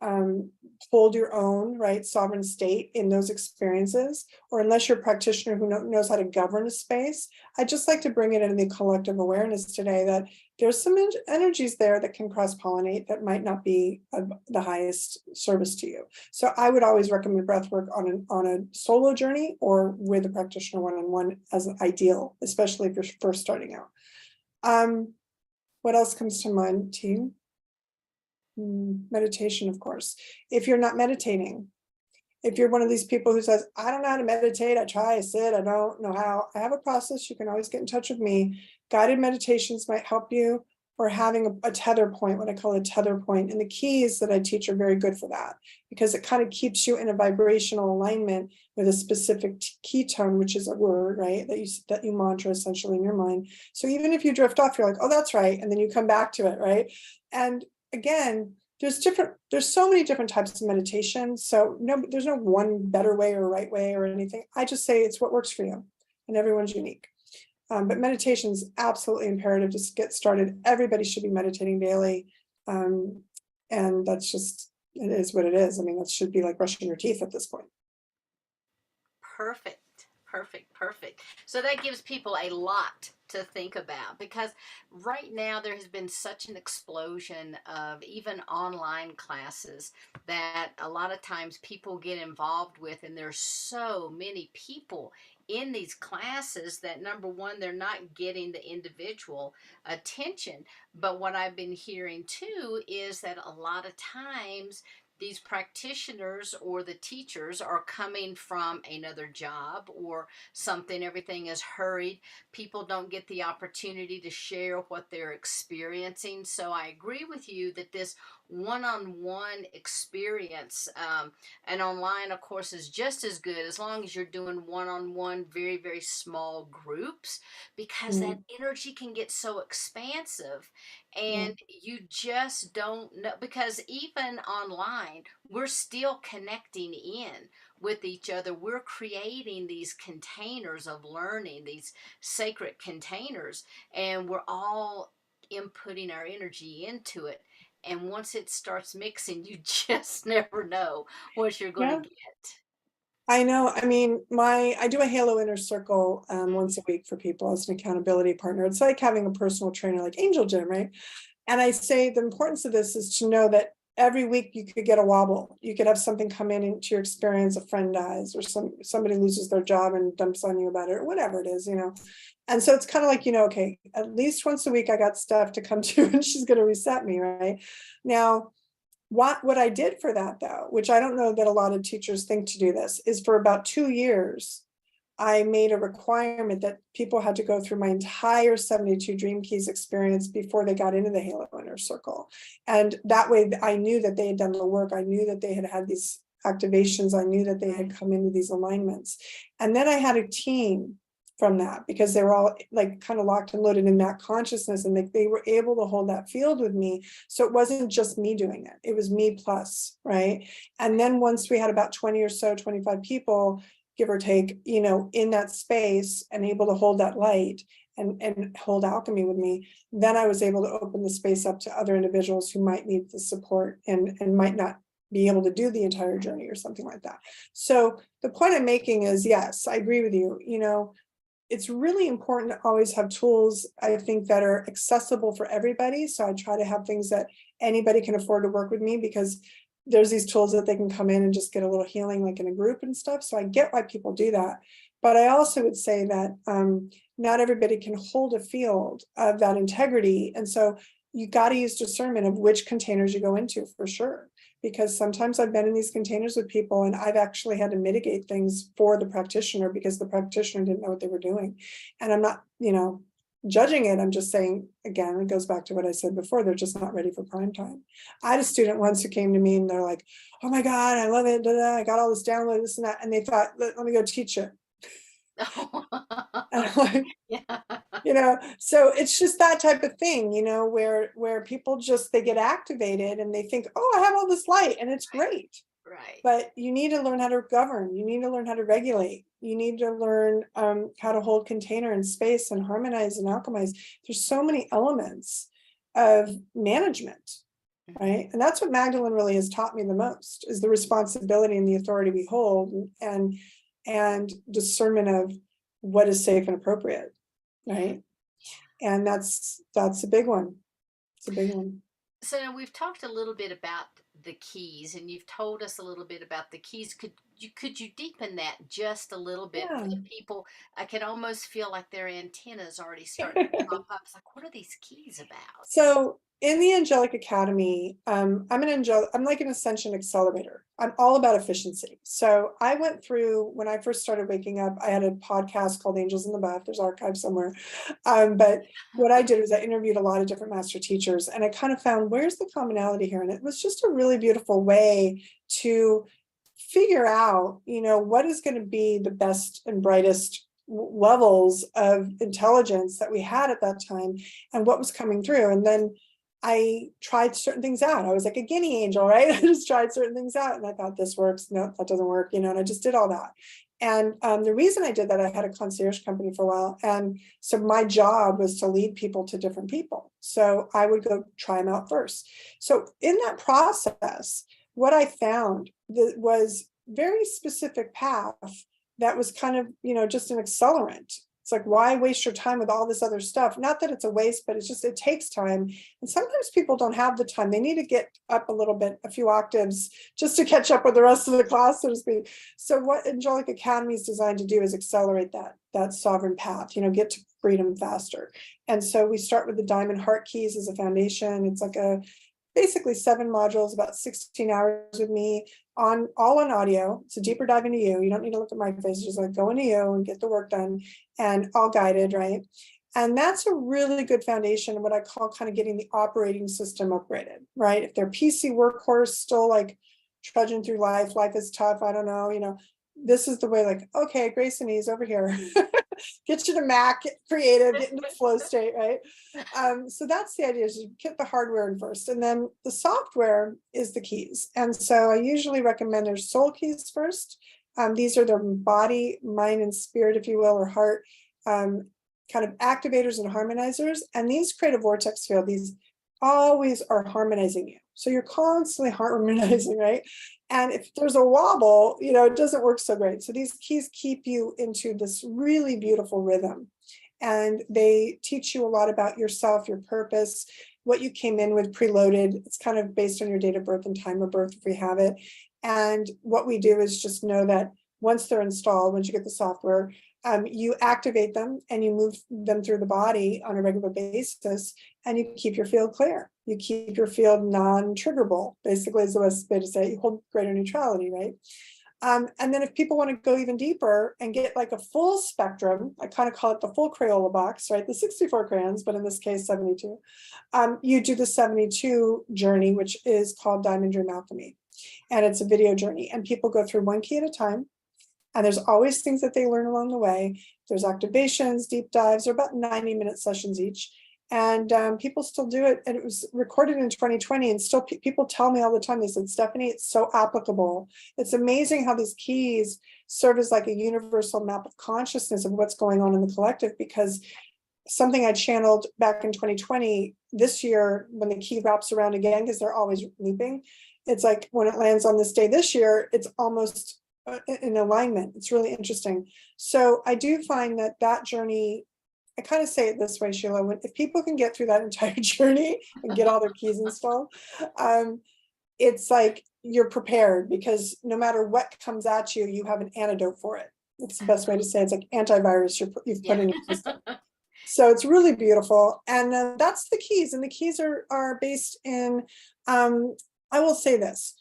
hold your own, right, sovereign state in those experiences, or unless you're a practitioner who knows how to govern a space, I just like to bring it into the collective awareness today that there's some energies there that can cross-pollinate that might not be of the highest service to you. So I would always recommend breath work on a solo journey or with a practitioner one-on-one as an ideal, especially if you're first starting out. What else comes to mind, team? Meditation, of course. If you're not meditating, if you're one of these people who says, I don't know how to meditate, I try, I sit, I don't know how, I have a process, you can always get in touch with me. Guided meditations might help you, or having a tether point, what I call a tether point. And the keys that I teach are very good for that because it kind of keeps you in a vibrational alignment with a specific ketone, which is a word, right, that you mantra essentially in your mind. So even if you drift off, you're like, oh, that's right. And then you come back to it, right? And again, there's so many different types of meditation. So there's no one better way or right way or anything. I just say it's what works for you, and everyone's unique. But meditation is absolutely imperative to get started. Everybody should be meditating daily. And that's just, it is what it is. I mean, that should be like brushing your teeth at this point. Perfect. Perfect, perfect. So that gives people a lot to think about, because right now there has been such an explosion of even online classes that a lot of times people get involved with, and there's so many people in these classes that, number one, they're not getting the individual attention. But what I've been hearing too is that a lot of times these practitioners or the teachers are coming from another job or something. Everything is hurried. People don't get the opportunity to share what they're experiencing. So I agree with you that this one-on-one experience, and online, of course, is just as good as long as you're doing one-on-one, very, very small groups, because that Mm, energy can get so expansive, yeah. and you just don't know, because even online we're still connecting in with each other. We're creating these containers of learning, these sacred containers, and we're all inputting our energy into it. And once it starts mixing, you just never know what you're going to Yeah. get. I know. I mean, I do a Halo Inner Circle once a week for people as an accountability partner. It's like having a personal trainer, like Angel Jim, right? And I say the importance of this is to know that every week you could get a wobble. You could have something come in into your experience, a friend dies, or somebody loses their job and dumps on you about it, or whatever it is, you know. And so it's kind of like, okay, at least once a week I got stuff to come to, and she's going to reset me, right? Now, what I did for that though, which I don't know that a lot of teachers think to do this, is for about 2 years, I made a requirement that people had to go through my entire 72 Dream Keys experience before they got into the Halo Inner Circle. And that way I knew that they had done the work. I knew that they had had these activations. I knew that they had come into these alignments. And then I had a team from that, because they were all like kind of locked and loaded in that consciousness, and they were able to hold that field with me. So it wasn't just me doing it. It was me plus, right? And then once we had about 20 or so, 25 people, give or take, in that space and able to hold that light and hold alchemy with me, then I was able to open the space up to other individuals who might need the support and might not be able to do the entire journey or something like that. So the point I'm making is, yes, I agree with you. It's really important to always have tools, I think, that are accessible for everybody. So I try to have things that anybody can afford to work with me, because there's these tools that they can come in and just get a little healing, like in a group and stuff. So I get why people do that. But I also would say that not everybody can hold a field of that integrity. And so you got to use discernment of which containers you go into, for sure. Because sometimes I've been in these containers with people and I've actually had to mitigate things for the practitioner because the practitioner didn't know what they were doing. And I'm not, judging it. I'm just saying, again, it goes back to what I said before, they're just not ready for prime time. I had a student once who came to me and they're like, oh my God, I love it. Da, da, I got all this download, this and that. And they thought, let me go teach it. And I'm like, Yeah. so it's just that type of thing, where people just, they get activated and they think, oh, I have all this light and it's great. Right. But you need to learn how to govern. You need to learn how to regulate. You need to learn how to hold container and space and harmonize and alchemize. There's so many elements of management, right? And that's what Magdalene really has taught me the most, is the responsibility and the authority we hold, and discernment of what is safe and appropriate, right? And that's a big one. It's a big one. So now we've talked a little bit about the keys, and you've told us a little bit about the keys. Could you deepen that just a little bit for Yeah. the people? I can almost feel like their antennas already starting to pop up. It's like, what are these keys about? So in the Angelic Academy, I'm like an ascension accelerator. I'm all about efficiency. So I went through, when I first started waking up, I had a podcast called Angels in the Bath. There's archives somewhere. But what I did was I interviewed a lot of different master teachers, and I kind of found, where's the commonality here? And it was just a really beautiful way to figure out, what is going to be the best and brightest levels of intelligence that we had at that time and what was coming through. And then I tried certain things out. I was like a guinea angel, right? I just tried certain things out and I thought, this works. No, that doesn't work, and I just did all that. And the reason I did that, I had a concierge company for a while. And so my job was to lead people to different people. So I would go try them out first. So in that process, what I found was very specific path that was kind of, just an accelerant. It's like, why waste your time with all this other stuff? Not that it's a waste, but it's just, it takes time. And sometimes people don't have the time. They need to get up a little bit, a few octaves, just to catch up with the rest of the class, so to speak. So what Angelic Academy is designed to do is accelerate that sovereign path, get to freedom faster. And so we start with the Diamond Heart Keys as a foundation. It's like basically 7 modules, about 16 hours with me, all on audio. It's a deeper dive into you. You don't need to look at my face, just like go into you and get the work done, and all guided, right? And that's a really good foundation, what I call kind of getting the operating system upgraded, right? If they're PC workhorse, still like trudging through life is tough, I don't know, this is the way, like, okay, Grace and Ease over here. Get you to Mac, get creative, get into the flow state, right? So that's the idea, is you get the hardware in first, and then the software is the keys. And so I usually recommend their soul keys first. These are their body, mind, and spirit, if you will, or heart, kind of activators and harmonizers. And these create a vortex field. These always are harmonizing you. So you're constantly harmonizing, right? And if there's a wobble, it doesn't work so great. So these keys keep you into this really beautiful rhythm. And they teach you a lot about yourself, your purpose, what you came in with preloaded. It's kind of based on your date of birth and time of birth, if we have it. And what we do is just know that once they're installed, once you get the software, you activate them and you move them through the body on a regular basis, and you keep your field clear. You keep your field non-triggerable, basically, is the best way to say it. You hold greater neutrality, right? And then if people want to go even deeper and get like a full spectrum, I kind of call it the full Crayola box, right? The 64 crayons, but in this case, 72. You do the 72 journey, which is called Diamond Dream Alchemy. And it's a video journey, and people go through 1 key at a time. And there's always things that they learn along the way. There's activations, deep dives, they're about 90-minute sessions each. And people still do it. And it was recorded in 2020, and still people tell me all the time, they said, Stephanie, it's so applicable. It's amazing how these keys serve as like a universal map of consciousness of what's going on in the collective, because something I channeled back in 2020, this year, when the key wraps around again, because they're always looping, it's like when it lands on this day this year, it's almost in alignment. It's really interesting. So I do find that journey, I kind of say it this way, Sheila, if people can get through that entire journey and get all their keys installed, it's like you're prepared, because no matter what comes at you, you have an antidote for it. It's the best way to say it. It's like antivirus you've put in your system. So it's really beautiful. And that's the keys. And the keys are based in, I will say this,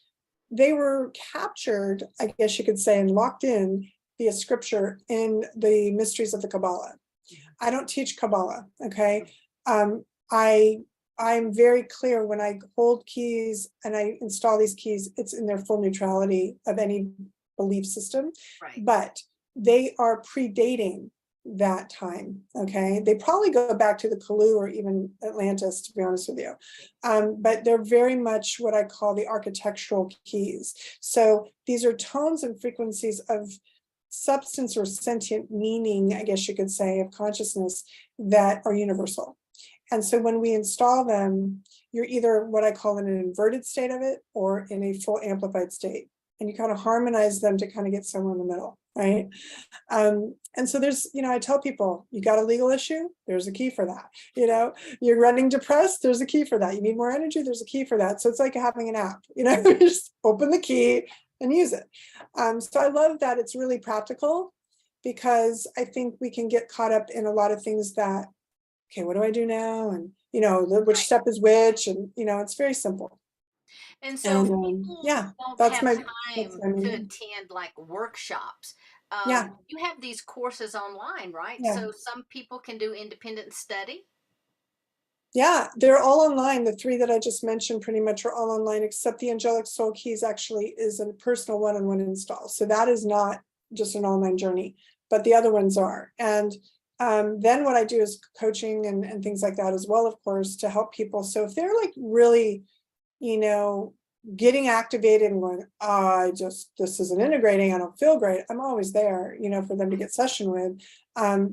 they were captured, I guess you could say, and locked in via scripture in the mysteries of the Kabbalah. I don't teach Kabbalah, okay? I'm very clear when I hold keys and I install these keys, it's in their full neutrality of any belief system, Right. But they are predating that time, okay? They probably go back to the Kalu or even Atlantis, to be honest with you. But they're very much what I call the architectural keys. So these are tones and frequencies of substance or sentient meaning, I guess you could say, of consciousness that are universal. And so when we install them, you're either what I call in an inverted state of it or in a full amplified state. And you kind of harmonize them to kind of get somewhere in the middle, right? And so there's, I tell people, you got a legal issue, there's a key for that. You're running depressed, there's a key for that. You need more energy, there's a key for that. So it's like having an app, you just open the key and use it. So I love that it's really practical, because I think we can get caught up in a lot of things that, okay, what do I do now? And, which step is which, and, it's very simple. And so And people yeah, don't that's have my, time to attend like workshops. yeah, You have these courses online, right? yeah. So some people can do independent study. Yeah, they're all online. The 3 that I just mentioned pretty much are all online, except the Angelic Soul Keys actually is a personal one-on-one install. So that is not just an online journey, but the other ones are. And then what I do is coaching and things like that as well, of course, to help people. So if they're like really, getting activated and going, this isn't integrating, I don't feel great, I'm always there, for them to get session with.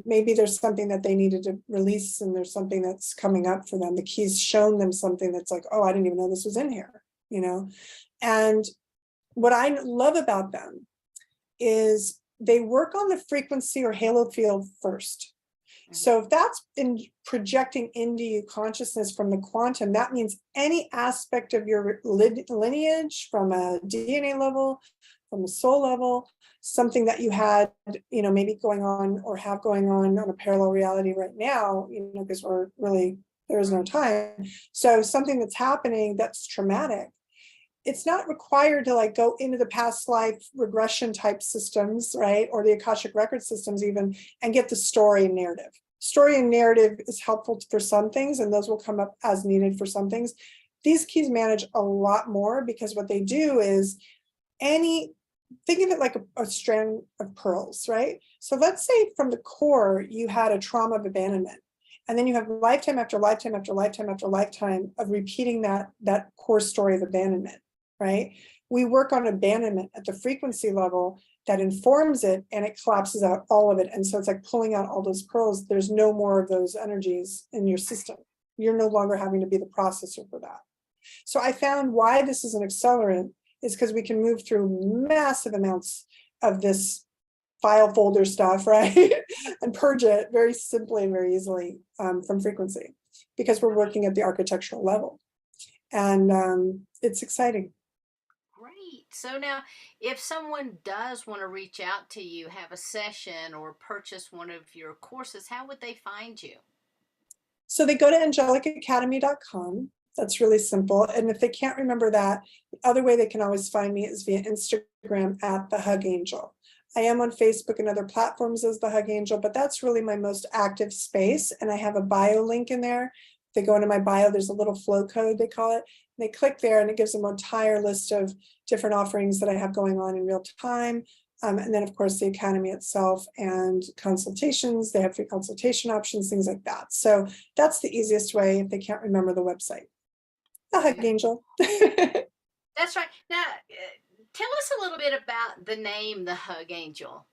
Maybe there's something that they needed to release, and there's something that's coming up for them. The key's shown them something that's like, oh, I didn't even know this was in here, And what I love about them is they work on the frequency or halo field first. So if that's in projecting into you consciousness from the quantum, that means any aspect of your lineage, from a DNA level, from a soul level, something that you had, maybe going on or have going on a parallel reality right now, because we're really, there is no time. So something that's happening that's traumatic, it's not required to like go into the past life regression type systems, right? Or the Akashic record systems even, and get the story and narrative. Story and narrative is helpful for some things, and those will come up as needed for some things. These keys manage a lot more, because what they do is think of it like a strand of pearls, right? So let's say from the core, you had a trauma of abandonment. And then you have lifetime after lifetime after lifetime after lifetime of repeating that core story of abandonment, right? We work on abandonment at the frequency level that informs it, and it collapses out all of it. And so it's like pulling out all those pearls. There's no more of those energies in your system. You're no longer having to be the processor for that. So I found why this is an accelerant is because we can move through massive amounts of this file folder stuff, right? And purge it very simply and very easily from frequency, because we're working at the architectural level. And it's exciting. Great. So now, if someone does want to reach out to you, have a session, or purchase one of your courses, how would they find you? So they go to angelicacademy.com. That's really simple. And if they can't remember that, the other way they can always find me is via Instagram at the Hug Angel. I am on Facebook and other platforms as the Hug Angel, but that's really my most active space. And I have a bio link in there. If they go into my bio, there's a little flow code, they call it. And they click there, and it gives them an entire list of different offerings that I have going on in real time. And then, of course, the Academy itself and consultations. They have free consultation options, things like that. So that's the easiest way if they can't remember the website. The Hug Angel. That's right. Now, tell us a little bit about the name, the Hug Angel.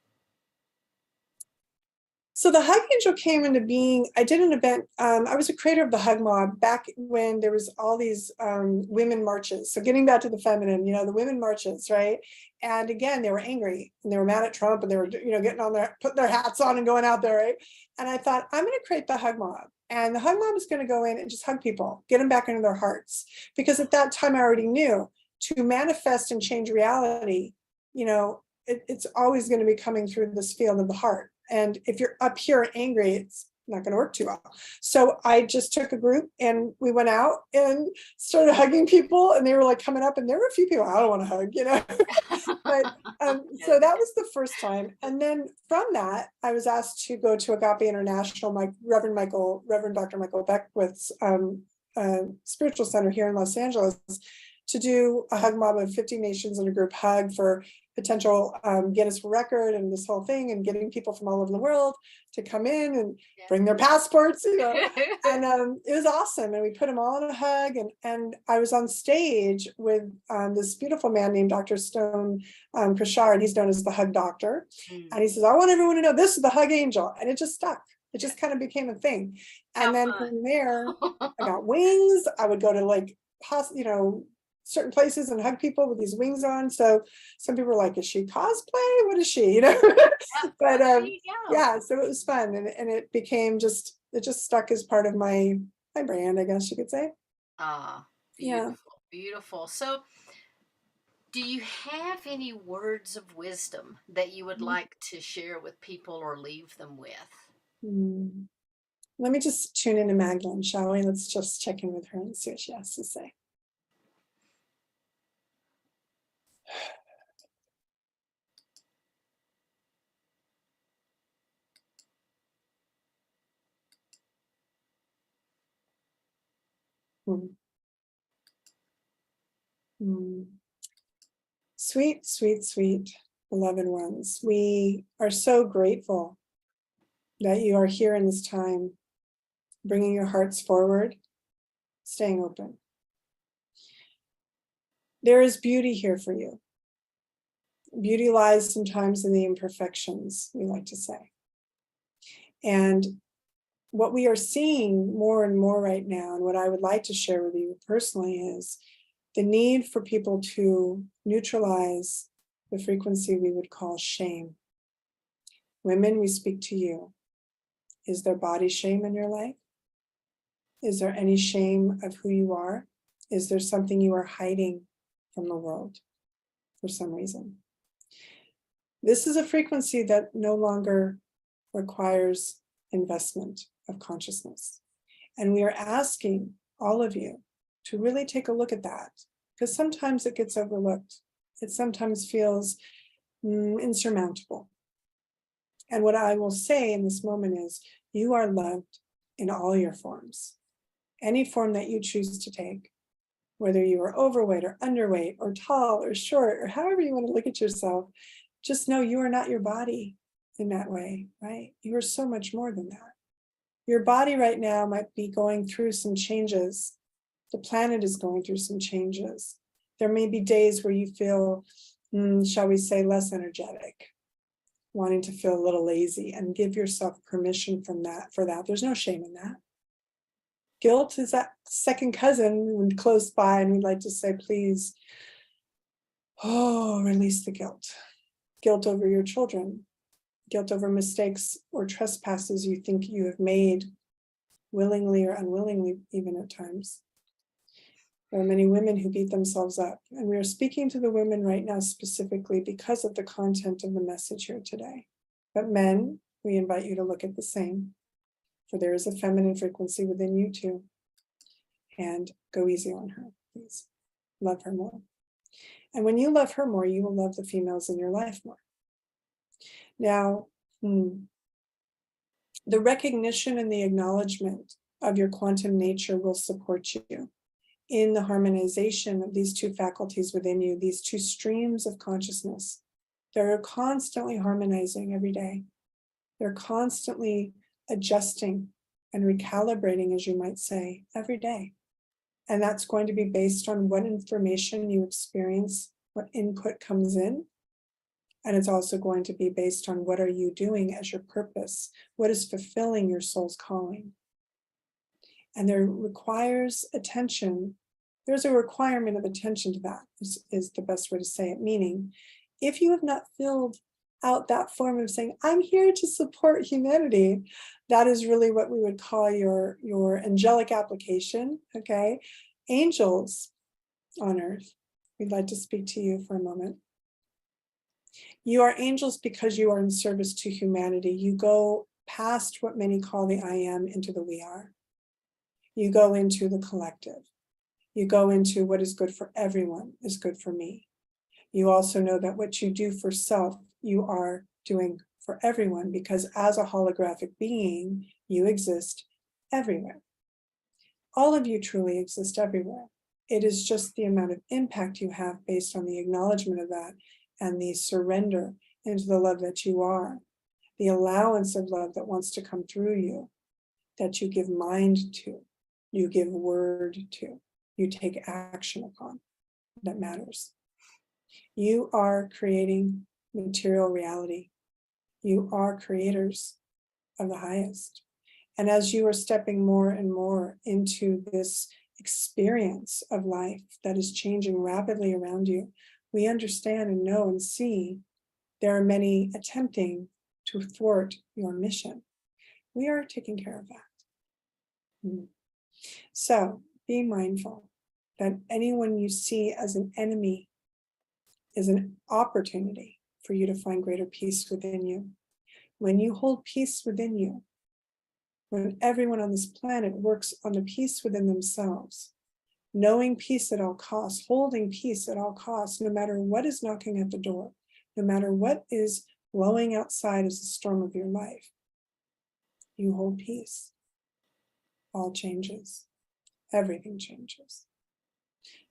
So the Hug Angel came into being. I did an event. I was a creator of the Hug Mob back when there was all these women marches. So getting back to the feminine, the women marches, right? And again, they were angry and they were mad at Trump, and they were, getting on their, putting their hats on and going out there, right? And I thought, I'm going to create the Hug Mob. And the Hug Mob is going to go in and just hug people, get them back into their hearts. Because at that time, I already knew to manifest and change reality, it's always going to be coming through this field of the heart. And if you're up here angry, it's not going to work too well. So I just took a group and we went out and started hugging people, and they were like coming up, and there were a few people I don't want to hug, but so that was the first time. And then from that, I was asked to go to Agape International, my Reverend Dr. Michael Beckwith's spiritual center here in Los Angeles, to do a hug mob of 50 nations in a group hug for potential Guinness record and this whole thing, and getting people from all over the world to come in and bring their passports, and it was awesome. And we put them all in a hug, and I was on stage with this beautiful man named Dr. Stone Prashar, and he's known as the Hug Doctor. And he says, I want everyone to know this is the Hug Angel. And it just stuck. It just kind of became a thing. And then from there, I got wings. I would go to certain places and hug people with these wings on. So some people were like, is she cosplay? What is she? But yeah, so it was fun. And it became it just stuck as part of my brand, I guess you could say. Beautiful, beautiful. So do you have any words of wisdom that you would like to share with people or leave them with? Let me just tune into Magdalene, shall we? Let's just check in with her and see what she has to say. Sweet, sweet, sweet, beloved ones. We are so grateful that you are here in this time, bringing your hearts forward, staying open. There is beauty here for you. Beauty lies sometimes in the imperfections, we like to say. And what we are seeing more and more right now, and what I would like to share with you personally, is the need for people to neutralize the frequency we would call shame. Women, we speak to you. Is there body shame in your life? Is there any shame of who you are? Is there something you are hiding from the world for some reason? This is a frequency that no longer requires investment of consciousness. And we are asking all of you to really take a look at that, because sometimes it gets overlooked. It sometimes feels insurmountable. And what I will say in this moment is, you are loved in all your forms. Any form that you choose to take, whether you are overweight or underweight or tall or short or however you want to look at yourself, just know you are not your body in that way, right? You are so much more than that. Your body right now might be going through some changes. The planet is going through some changes. There may be days where you feel, shall we say, less energetic, wanting to feel a little lazy, and give yourself permission for that. There's no shame in that. Guilt is that second cousin when close by, and we'd like to say, please, release the guilt. Guilt over your children, guilt over mistakes or trespasses you think you have made, willingly or unwillingly, even at times. There are many women who beat themselves up, and we are speaking to the women right now specifically because of the content of the message here today. But men, we invite you to look at the same, for there is a feminine frequency within you too. And go easy on her, please. Love her more. And when you love her more, you will love the females in your life more. Now, the recognition and the acknowledgement of your quantum nature will support you in the harmonization of these two faculties within you, these two streams of consciousness. They're constantly harmonizing every day. They're constantly adjusting and recalibrating, as you might say, every day. And that's going to be based on what information you experience, what input comes in. And it's also going to be based on what are you doing as your purpose? What is fulfilling your soul's calling? And there requires attention. There's a requirement of attention to that, is the best way to say it. Meaning, if you have not filled out that form of saying, I'm here to support humanity, that is really what we would call your angelic application, okay? Angels on earth, we'd like to speak to you for a moment. You are angels because you are in service to humanity. You go past what many call the I am into the we are. You go into the collective. You go into what is good for everyone is good for me. You also know that what you do for self, you are doing for everyone, because as a holographic being, you exist everywhere. All of you truly exist everywhere. It is just the amount of impact you have based on the acknowledgement of that and the surrender into the love that you are, the allowance of love that wants to come through you, that you give mind to, you give word to, you take action upon, that matters. You are creating material reality. You are creators of the highest. And as you are stepping more and more into this experience of life that is changing rapidly around you, we understand and know and see there are many attempting to thwart your mission. We are taking care of that. So be mindful that anyone you see as an enemy is an opportunity for you to find greater peace within you. When you hold peace within you, when everyone on this planet works on the peace within themselves, knowing peace at all costs, holding peace at all costs, no matter what is knocking at the door, no matter what is blowing outside as the storm of your life, you hold peace. All changes. Everything changes.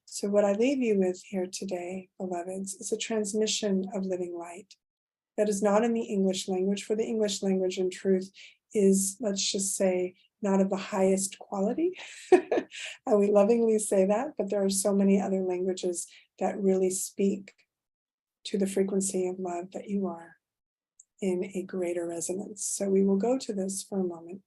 So what I leave you with here today, beloveds, is a transmission of living light that is not in the English language, for the English language in truth is, let's just say, not of the highest quality. And we lovingly say that, but there are so many other languages that really speak to the frequency of love that you are in a greater resonance. So we will go to this for a moment.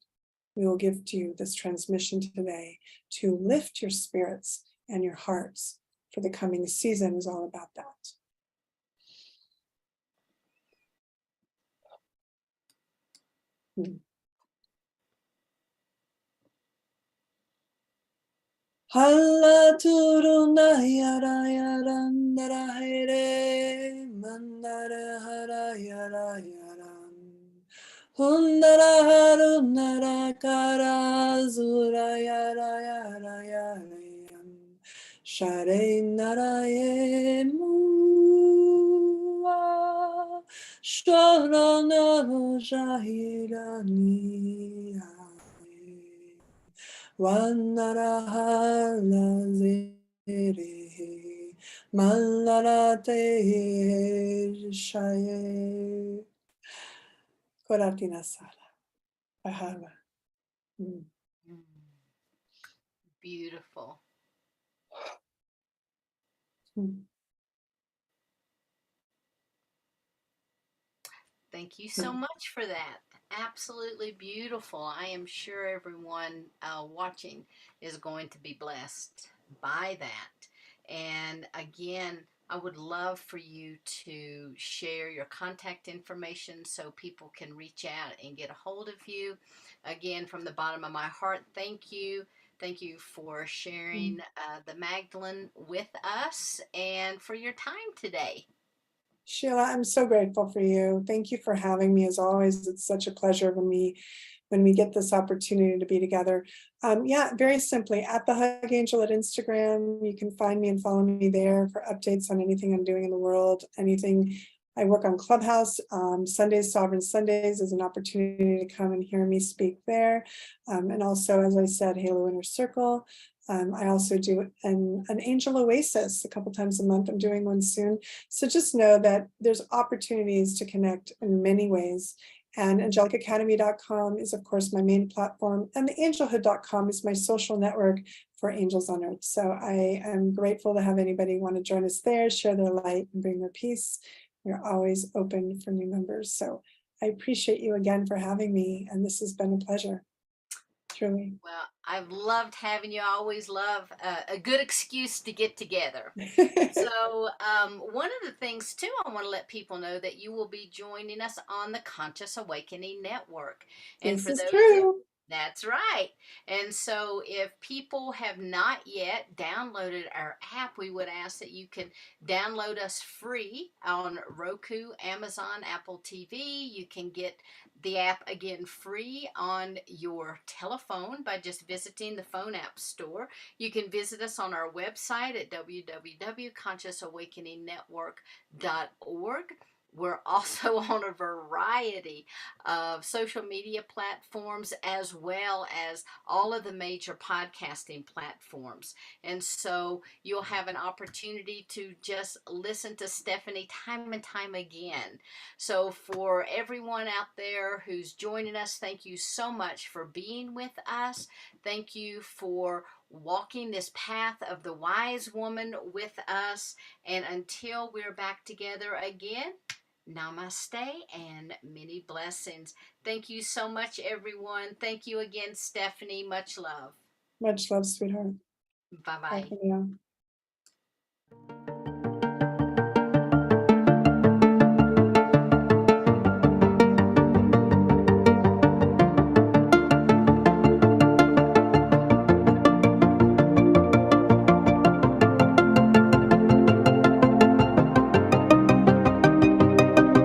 We will give to you this transmission today to lift your spirits and your hearts, for the coming season is all about that. Mm. Halla turuna yara yara nara here mandara hara yara yara hundara harunara kara zura yara yara yara yam share nara ye mua shara nara jahira ni Wanarahala zere malarate shaye koratina sala bahava. Mm. Mm, beautiful. Mm. Thank you so Mm. much for that. Absolutely beautiful. I am sure everyone watching is going to be blessed by that. And again, I would love for you to share your contact information so people can reach out and get a hold of you. Again, from the bottom of my heart, thank you. Thank you for Mm. sharing the Magdalene with us and for your time today. Sheila, I'm so grateful for you. Thank you for having me. As always, it's such a pleasure when we get this opportunity to be together. Yeah, very simply, at the Hug Angel at Instagram, you can find me and follow me there for updates on anything I'm doing in the world, anything. I work on Clubhouse. Sundays, Sovereign Sundays is an opportunity to come and hear me speak there. And also, as I said, Halo Inner Circle. I also do an Angel Oasis a couple times a month. I'm doing one soon. So just know that there's opportunities to connect in many ways. And angelicacademy.com is, of course, my main platform. And the angelhood.com is my social network for Angels on Earth. So I am grateful to have anybody want to join us there, share their light, and bring their peace. We're always open for new members. So I appreciate you again for having me. And this has been a pleasure, truly. Well, I've loved having you. I always love a good excuse to get together. So, one of the things too, I want to let people know that you will be joining us on the Conscious Awakening Network. And This for is those of true. that's right. And so, if people have not yet downloaded our app, we would ask that you can download us free on Roku, Amazon, Apple TV. You can get the app again free on your telephone by just visiting the phone app store. You can visit us on our website at www.consciousawakeningnetwork.org. We're also on a variety of social media platforms as well as all of the major podcasting platforms. And so you'll have an opportunity to just listen to Stephanie time and time again. So, for everyone out there who's joining us, thank you so much for being with us. Thank you for walking this path of the wise woman with us. And until we're back together again, namaste and many blessings. Thank you so much, everyone. Thank you again, Stephanie. Much love. Much love, sweetheart. Bye Bye bye. for now.